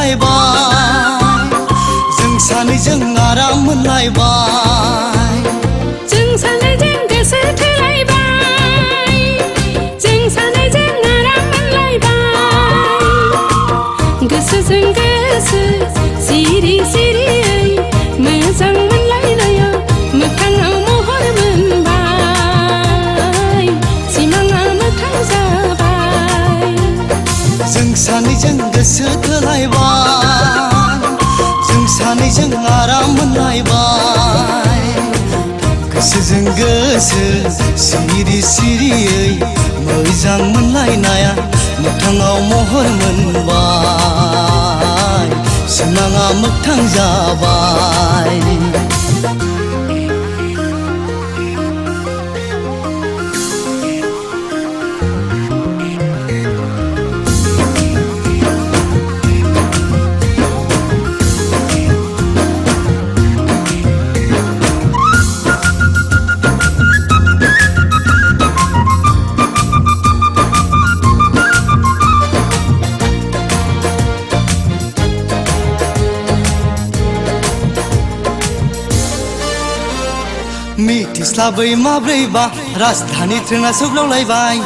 थोलायबाय जों सानैजों आराम मोनलायबाय जों सानैजों गोसो थोलायबाय जों सानैजों आराम मोनलायबाय गोसोजों गोसो सिरि सिरियै मोजां मोनलायनायाव मोखाङाव महर मोनबाय सिमाङा मोखां जाबाय जों सानैजों गोसो थोलायबाय जों सानैजों आराम मोनलायबाय गोसोजों गोसो सिरि सिरियै मोजां मोनलायनाया मोखाङाव महर मोनबाय सिमाङा मोगथां जाबाय मिथिस्लाबै माब्रैबा राजधानी ट्रेना सौग्रावलायबाय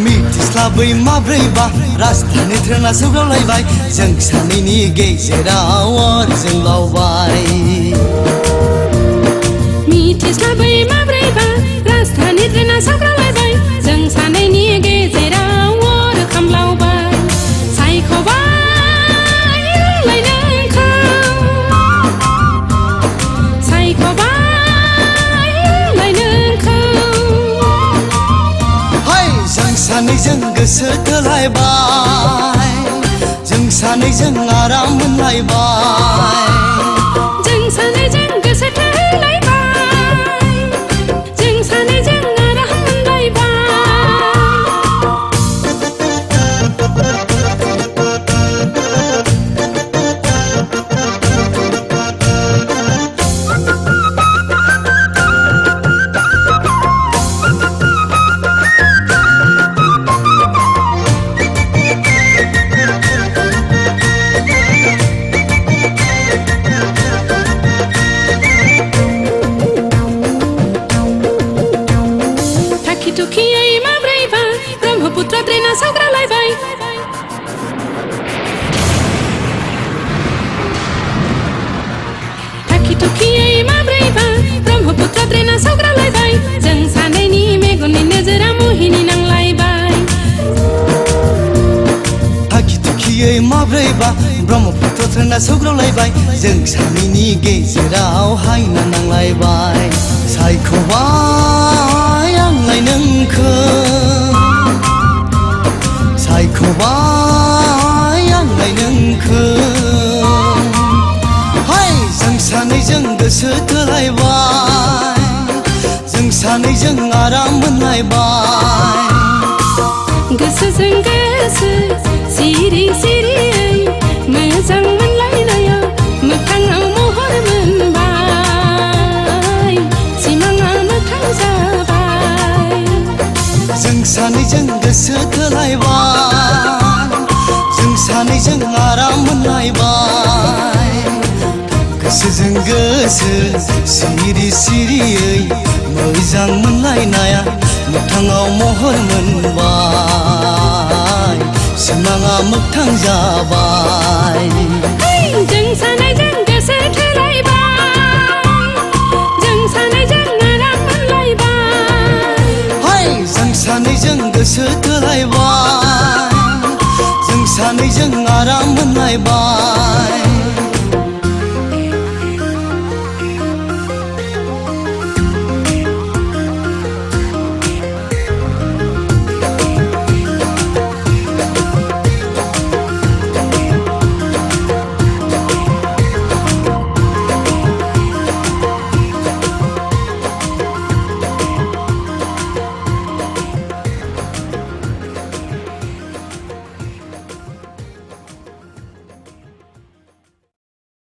मिथिस्लाबै माब्रैबा राजधानी ट्रेना सौग्रावलायबाय जों सानैनि गेजेराव अर जोंलावबाय मिथिस्लाबै माब्रैबा राजधानी ट्रेना सौग्रावलायबाय जों सानैनि गेजेराव अर खामलावबाय सायख'बाय सानैजों गोसो थोलायबाय जों सानैजों आराम मोनलायबाय जों सानैजों गोसो थोलायबाय जों सानैजों आराम दुखियै माब्रैबा ब्रह्मपुत्र ट्रेना सौग्रावलायबाय थाखि थुखियै माब्रैबा ब्रह्मपुत्र ट्रेना सौग्रावलायबाय जों सानैनि मेगननि नोजोरा मुहिनि नांलायबाय थाखि थुखियै माब्रैबा ब्रह्मपुत्र ट्रेना सौग्रावलायबाय जों सानैनि गेजेराव हायना नांलायबाय सायख'बाय आंलाय नोंखौ सायख'बाय आंलाय नोंखौ हाय जों सानैजों गोसो थोलायबाय जों सानैजों आराम मोनलायबाय गोसोजों गोसो सिरि सिरियै मोजां मोनलायनायाव मोखाङाव महर मोनबाय सिमाङा मोखां जाबाय जों सानैजों गोसो थोलायबाय जों सानैजों आराम मोनलायबाय गोसोजों गोसो सिरि सिरियै मोजां मोनलायनाया मोखाङाव महर मोनबाय सिमाङा मोगथां जाबाय जों सानैजों गोसो थोलायबाय जों सानैजों आराम मोनलायबाय जों सानैजों गोसो थोलायबाय जों सानैजों आराम मोनलायबाय